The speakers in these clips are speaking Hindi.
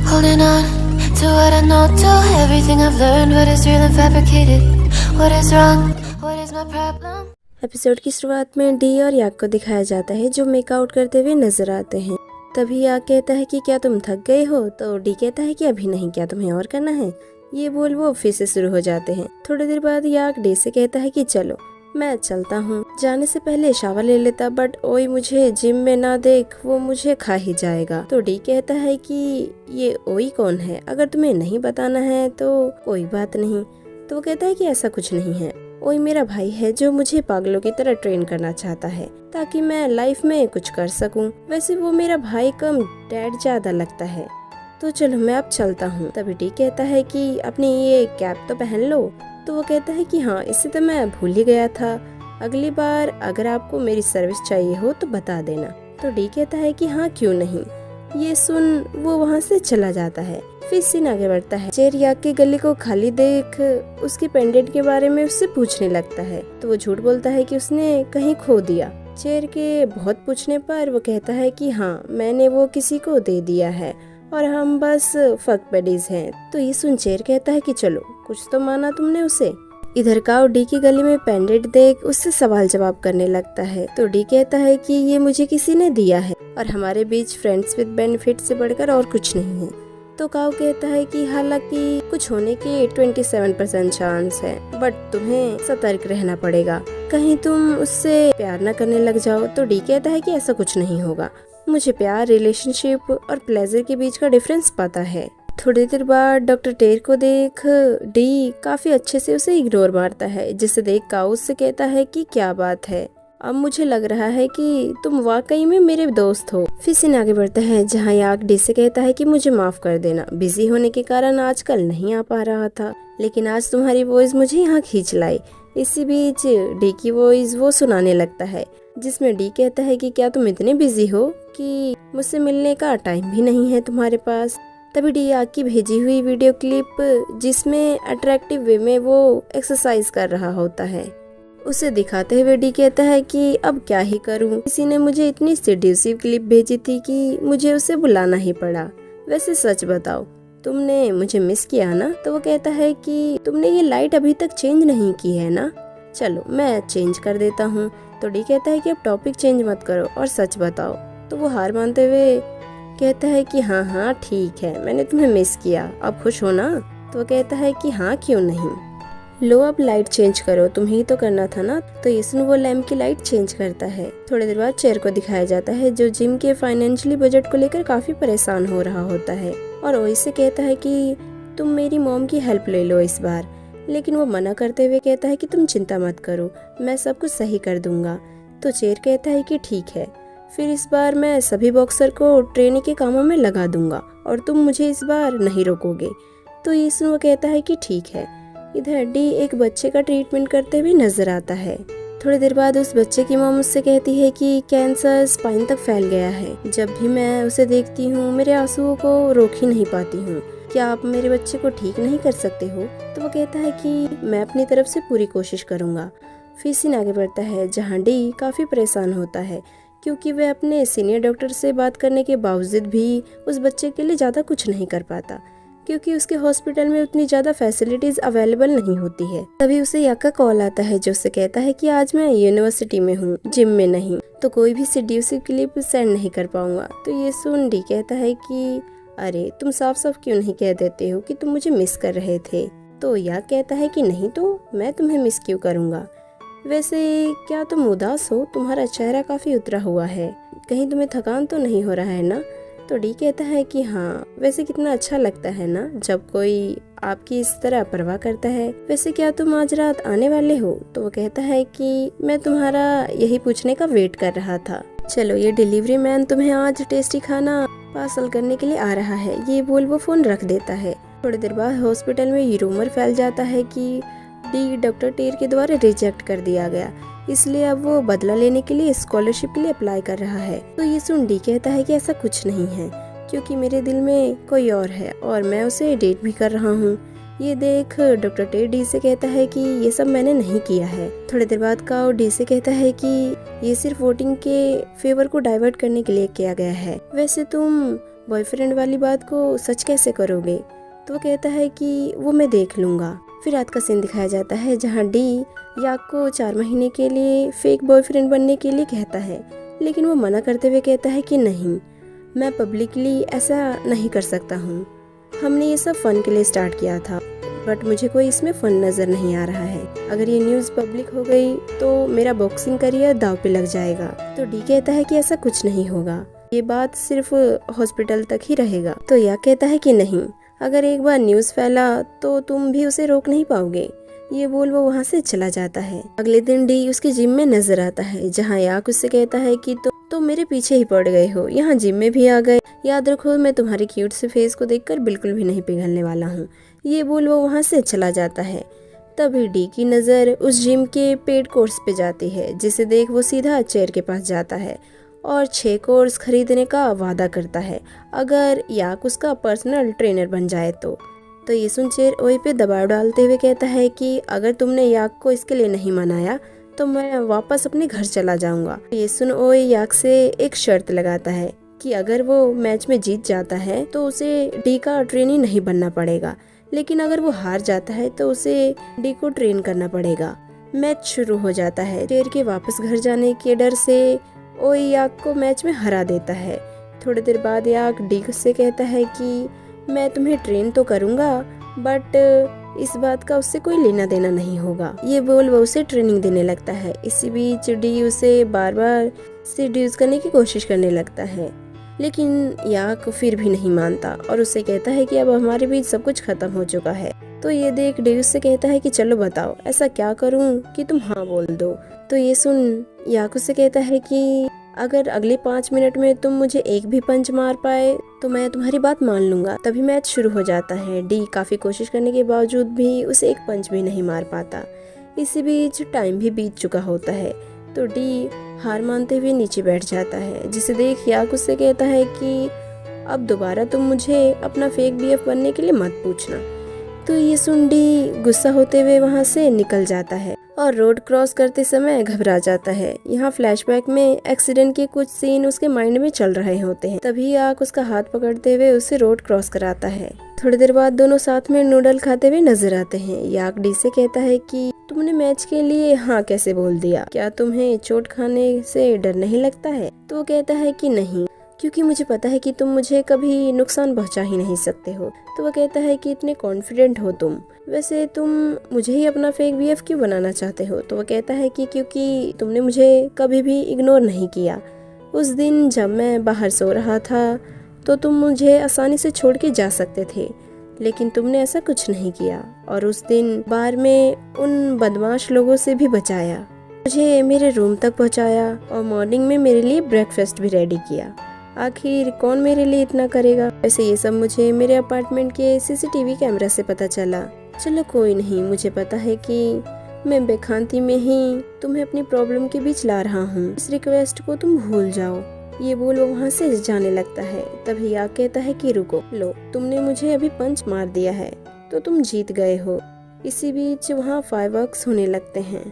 Holding on to what I know, to everything I've learned. What is real and fabricated? What is wrong? What is my problem? Episode की शुरुआत में डी और याक को दिखाया जाता है जो मेकआउट करते हुए नजर आते हैं। तभी याक कहता है कि क्या तुम थक गए हो, तो डी कहता है कि अभी नहीं, क्या तुम्हें और करना है। ये बोल वो फिर से शुरू हो जाते हैं। थोड़ी देर बाद याक डी से कहता है कि चलो मैं चलता हूँ, जाने से पहले शावर ले लेता, बट ओई मुझे जिम में ना देख, वो मुझे खा ही जाएगा। तो डी कहता है कि ये ओई कौन है, अगर तुम्हें नहीं बताना है तो कोई बात नहीं। तो वो कहता है कि ऐसा कुछ नहीं है, ओई मेरा भाई है जो मुझे पागलों की तरह ट्रेन करना चाहता है ताकि मैं लाइफ में कुछ कर सकूं। वैसे वो मेरा भाई कम डैड ज्यादा लगता है। तो चलो मैं अब चलता हूँ। तभी डी कहता है कि अपनी ये कैप तो पहन लो। तो वो कहता है कि हाँ, इससे तो मैं भूल ही गया था, अगली बार अगर आपको मेरी सर्विस चाहिए हो तो बता देना। तो डी कहता है कि हाँ क्यों नहीं। ये सुन वो वहाँ से चला जाता है। फिर सीन आगे बढ़ता है। चेर याक के गले को खाली देख उसके पेंडेंट के बारे में उससे पूछने लगता है। तो वो झूठ बोलता है कि उसने कहीं खो दिया। चेर के बहुत पूछने पर वो कहता है कि हाँ, मैंने वो किसी को दे दिया है और हम बस फक बडीज हैं। तो ये सुन चेर कहता है कि चलो कुछ तो माना तुमने उसे। इधर काओ डी की गली में पेंडेंट देख उससे सवाल जवाब करने लगता है। तो डी कहता है कि ये मुझे किसी ने दिया है और हमारे बीच फ्रेंड्स विद बेनिफिट से बढ़कर और कुछ नहीं है। तो काओ कहता है कि हालांकि कुछ होने की 27% चांस है, बट तुम्हें सतर्क रहना पड़ेगा, कहीं तुम उससे प्यार न करने लग जाओ। तो डी कहता है कि ऐसा कुछ नहीं होगा, मुझे प्यार, रिलेशनशिप और प्लेजर के बीच का डिफरेंस पता है। थोड़ी देर बाद डॉक्टर टेर को देख डी काफी अच्छे से उसे इग्नोर मारता है, जिसे देख काओ उससे कहता है कि क्या बात है, अब मुझे लग रहा है कि तुम वाकई में मेरे दोस्त हो। फिर सीन आगे बढ़ता है जहाँ याक डी से कहता है कि मुझे माफ कर देना, बिजी होने के कारण आजकल नहीं आ पा रहा था, लेकिन आज तुम्हारी वॉइस मुझे यहाँ खींच लाई। इसी बीच डी की वॉइस वो सुनाने लगता है जिसमें डी कहता है कि क्या तुम इतने बिजी हो कि मुझसे मिलने का टाइम भी नहीं है तुम्हारे पास। तभी डी याक की भेजी हुई वीडियो क्लिप जिसमें अट्रैक्टिव वे में वो एक्सरसाइज कर रहा होता है उसे दिखाते हुए डी कहता है कि अब क्या ही करूं, किसी ने मुझे इतनी सेड्यूसिव क्लिप भेजी थी कि मुझे उसे बुलाना ही पड़ा। वैसे सच बताओ, तुमने मुझे मिस किया ना? तो वो कहता है कि तुमने ये लाइट अभी तक चेंज नहीं की है ना, चलो मैं चेंज कर देता हूँ। तो डी कहता है कि अब टॉपिक चेंज मत करो और सच बताओ। तो वो हार मानते हुए कहता है कि हाँ हाँ ठीक है, मैंने तुम्हें मिस किया, अब खुश हो ना? तो वो कहता है कि हाँ क्यों नहीं, लो अब लाइट चेंज करो, तुम्हें ही तो करना था ना। तो ये सुन वो लैम्प की लाइट चेंज करता है। थोड़ी देर बाद चेर को दिखाया जाता है जो जिम के फाइनेंशियली बजट को लेकर काफी परेशान हो रहा होता है और ओई से कहता है कि तुम मेरी मॉम की हेल्प ले लो इस बार, लेकिन वो मना करते हुए कहता है कि तुम चिंता मत करो, मैं सब कुछ सही कर दूंगा। तो चेर कहता है कि ठीक है, फिर इस बार मैं सभी बॉक्सर को ट्रेनिंग के कामों में लगा दूंगा और तुम मुझे इस बार नहीं रोकोगे। तो ये सुन वो कहता है कि ठीक है। इधर डी एक बच्चे का ट्रीटमेंट करते हुए नजर आता है। थोड़ी देर बाद उस बच्चे की मॉम उससे कहती है कि कैंसर स्पाइन तक फैल गया है, जब भी मैं उसे देखती हूँ मेरे आंसुओं को रोक ही नहीं पाती हूँ, क्या आप मेरे बच्चे को ठीक नहीं कर सकते हो? तो वो कहता है कि मैं अपनी तरफ से पूरी कोशिश करूंगा। फिर सीन आगे बढ़ता है जहाँ डी काफी परेशान होता है क्योंकि वह अपने सीनियर डॉक्टर से बात करने के बावजूद भी उस बच्चे के लिए ज्यादा कुछ नहीं कर पाता क्योंकि उसके हॉस्पिटल में उतनी ज्यादा फैसिलिटीज अवेलेबल नहीं होती है। तभी उसे याक का कॉल आता है जो उसे कहता है कि आज मैं यूनिवर्सिटी में हूँ, जिम में नहीं, तो कोई भी सेड्यूसिव क्लिप सेंड नहीं कर पाऊंगा। तो ये सुन डी कहता है कि अरे तुम साफ साफ क्यों नहीं कह देते हो कि तुम मुझे मिस कर रहे थे? तो याक कहता है कि नहीं तो मैं तुम्हें मिस क्यों करूंगा, वैसे क्या तुम उदास हो, तुम्हारा चेहरा काफी उतरा हुआ है, कहीं तुम्हें थकान तो नहीं हो रहा है ना? तो डी कहता है कि हाँ, वैसे कितना अच्छा लगता है ना जब कोई आपकी इस तरह परवाह करता है। वैसे क्या तुम आज रात आने वाले हो? तो वो कहता है कि मैं तुम्हारा यही पूछने का वेट कर रहा था, चलो ये डिलीवरी मैन तुम्हें आज टेस्टी खाना पार्सल करने के लिए आ रहा है। ये बोल वो फोन रख देता है। थोड़ी देर बाद हॉस्पिटल में ये रूमर फैल जाता है कि डी डॉक्टर टेर के द्वारा रिजेक्ट कर दिया गया, इसलिए अब वो बदला लेने के लिए स्कॉलरशिप के लिए अप्लाई कर रहा है। तो ये सुन डी कहता है कि ऐसा कुछ नहीं है क्योंकि मेरे दिल में कोई और है और मैं उसे डेट भी कर रहा हूँ। ये देख डॉक्टर टेर डी से कहता है कि ये सब मैंने नहीं किया है। थोड़ी देर बाद काओ डी से कहता है कि ये सिर्फ वोटिंग के फेवर को डाइवर्ट करने के लिए किया गया है। वैसे तुम बॉयफ्रेंड वाली बात को सच कैसे करोगे? तो वो कहता है कि वो मैं देख लूँगा। फिर रात का सीन दिखाया जाता है जहाँ डी याक को 4 महीने के लिए फेक बॉयफ्रेंड बनने के लिए कहता है, लेकिन वो मना करते हुए कहता है कि नहीं, मैं पब्लिकली ऐसा नहीं कर सकता हूँ। हमने ये सब फन के लिए स्टार्ट किया था, बट मुझे कोई इसमें फन नज़र नहीं आ रहा है। अगर ये न्यूज़ पब्लिक हो गई तो मेरा बॉक्सिंग करियर दांव पे लग जाएगा। तो डी कहता है कि ऐसा कुछ नहीं होगा, ये बात सिर्फ हॉस्पिटल तक ही रहेगा। तो याक कहता है कि नहीं, अगर एक बार न्यूज़ फैला तो तुम भी उसे रोक नहीं पाओगे। ये बोल वो वहाँ से चला जाता है। अगले दिन डी उसके जिम में नजर आता है जहाँ याक उससे कहता है कि तुम मेरे पीछे ही पड़ गए हो, यहाँ जिम में भी आ गए। याद रखो मैं तुम्हारे क्यूट से फेस को देखकर बिल्कुल भी नहीं पिघलने वाला हूँ। ये बोल वो वहाँ से चला जाता है। तभी डी की नज़र उस जिम के पेड कोर्स पे जाती है, जिसे देख वो सीधा चेयर के पास जाता है और 6 कोर्स खरीदने का वादा करता है अगर याक उसका पर्सनल ट्रेनर बन जाए तो ये सुन चेयर ओई पे दबाव डालते हुए कहता है कि अगर तुमने याक को इसके लिए नहीं मनाया तो मैं वापस अपने घर चला जाऊंगा। ये सुन ओई याक से एक शर्त लगाता है कि अगर वो मैच में जीत जाता है तो उसे डी का ट्रेनी नहीं बनना पड़ेगा, लेकिन अगर वो हार जाता है तो उसे डी को ट्रेन करना पड़ेगा। मैच शुरू हो जाता है। चेयर के वापस घर जाने के डर से ओई याक को मैच में हरा देता है। थोड़ी देर बाद याक डी से कहता है कि मैं तुम्हें ट्रेन तो करूंगा, बट इस बात का उससे कोई लेना देना नहीं होगा। ये बोल वो उसे ट्रेनिंग देने लगता है। इसी बीच डी उसे बार बार सीड्यूस करने की कोशिश करने लगता है, लेकिन याक फिर भी नहीं मानता और उससे कहता है कि अब हमारे बीच सब कुछ खत्म हो चुका है। तो ये देख डी उससे कहता है कि चलो बताओ ऐसा क्या करूं कि तुम हाँ बोल दो। तो ये सुन याक उससे कहता है कि अगर अगले 5 मिनट में तुम मुझे एक भी पंच मार पाए तो मैं तुम्हारी बात मान लूंगा। तभी मैच शुरू हो जाता है। डी काफी कोशिश करने के बावजूद भी उसे एक पंच भी नहीं मार पाता। इसी बीच टाइम भी बीत चुका होता है तो डी हार मानते हुए नीचे बैठ जाता है, जिसे देख याक उससे कहता है कि अब दोबारा तुम मुझे अपना फेक बीएफ बनने के लिए मत पूछना। तो ये सुन डी गुस्सा होते हुए वहाँ से निकल जाता है और रोड क्रॉस करते समय घबरा जाता है। यहाँ फ्लैशबैक में एक्सीडेंट के कुछ सीन उसके माइंड में चल रहे होते हैं। तभी याक उसका हाथ पकड़ते हुए उसे रोड क्रॉस कराता है। थोड़ी देर बाद दोनों साथ में नूडल खाते हुए नजर आते हैं। याक डी से कहता है कि तुमने मैच के लिए हाँ कैसे बोल दिया, क्या तुम्हें चोट खाने से डर नहीं लगता है? तो वो कहता है कि नहीं, क्योंकि मुझे पता है कि तुम मुझे कभी नुकसान पहुंचा ही नहीं सकते हो। तो वो कहता है कि इतने कॉन्फिडेंट हो तुम, वैसे तुम मुझे ही अपना फेक बीएफ क्यों बनाना चाहते हो? तो वो कहता है कि क्योंकि तुमने मुझे कभी भी इग्नोर नहीं किया। उस दिन जब मैं बाहर सो रहा था तो तुम मुझे आसानी से छोड़ के जा सकते थे, लेकिन तुमने ऐसा कुछ नहीं किया और उस दिन बार में उन बदमाश लोगों से भी बचाया, मुझे मेरे रूम तक पहुंचाया और मॉर्निंग में मेरे लिए ब्रेकफास्ट भी रेडी किया। आखिर कौन मेरे लिए इतना करेगा? वैसे ये सब मुझे मेरे अपार्टमेंट के सीसीटीवी कैमरा से पता चला। चलो कोई नहीं, मुझे पता है कि मैं बेखांती में ही तुम्हें अपनी प्रॉब्लम के बीच ला रहा हूँ। इस रिक्वेस्ट को तुम भूल जाओ। ये बोल वो वहाँ से जाने लगता है। तभी याक कहता है कि रुको, लो तुमने मुझे अभी पंच मार दिया है तो तुम जीत गए हो। इसी बीच वहाँ फायरवर्क्स होने लगते हैं।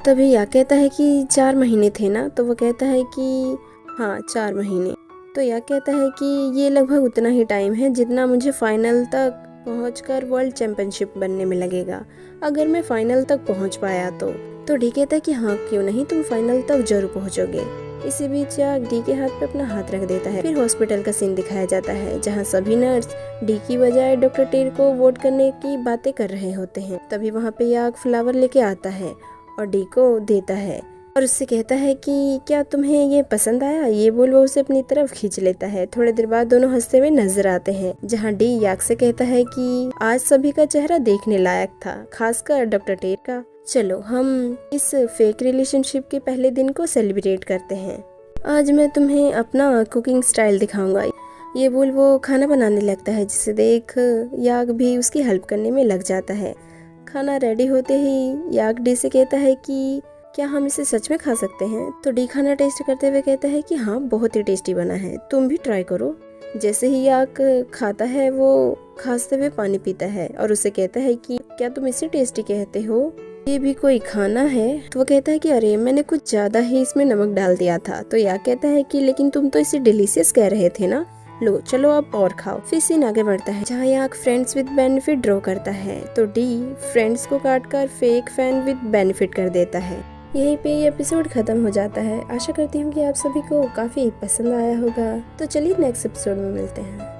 तभी याक कहता है कि 4 महीने थे ना? तो वो कहता है कि हाँ 4 महीने। तो याक कहता है कि ये लगभग उतना ही टाइम है जितना मुझे फाइनल तक पहुंचकर वर्ल्ड चैंपियनशिप बनने में लगेगा, अगर मैं फाइनल तक पहुंच पाया तो डी कहता है कि हाँ क्यों नहीं, तुम फाइनल तक जरूर पहुंचोगे। इसी बीच याक डी के हाथ पे अपना हाथ रख देता है। फिर हॉस्पिटल का सीन दिखाया जाता है जहाँ सभी नर्स डी की बजाय डॉक्टर टेर को वोट करने की बातें कर रहे होते हैं। तभी वहाँ पे याक फ्लावर लेके आता है और डी को देता है और उससे कहता है कि क्या तुम्हें ये पसंद आया? ये बोल वो उसे अपनी तरफ खींच लेता है। थोड़ी देर बाद दोनों हंसते हुए नजर आते हैं जहाँ डी याक से कहता है कि आज सभी का चेहरा देखने लायक था, खासकर डॉक्टर टेर का। चलो हम इस फेक रिलेशनशिप के पहले दिन को सेलिब्रेट करते हैं। आज मैं तुम्हें अपना कुकिंग स्टाइल दिखाऊंगा। ये बोल वो खाना बनाने लगता है, जिसे देख याक भी उसकी हेल्प करने में लग जाता है। खाना रेडी होते ही याक डी से कहता है कि क्या हम इसे सच में खा सकते हैं? तो डी खाना टेस्ट करते हुए कहता है कि हाँ बहुत ही टेस्टी बना है, तुम भी ट्राई करो। जैसे ही याक खाता है वो खांसते हुए पानी पीता है और उसे कहता है कि क्या तुम इसे टेस्टी कहते हो? ये भी कोई खाना है? तो वो कहता है कि अरे मैंने कुछ ज्यादा ही इसमें नमक डाल दिया था। तो याक कहता है कि लेकिन तुम तो इसे डिलीशियस कह रहे थे ना? लो चलो अब और खाओ। फिर सीन आगे बढ़ता है जहाँ याक फ्रेंड्स विद बेनिफिट ड्रॉ करता है तो डी फ्रेंड्स को काट कर फेक फैन विद बेनिफिट कर देता है। यहीं पे ये एपिसोड खत्म हो जाता है। आशा करती हूँ कि आप सभी को काफी पसंद आया होगा। तो चलिए नेक्स्ट एपिसोड में मिलते हैं।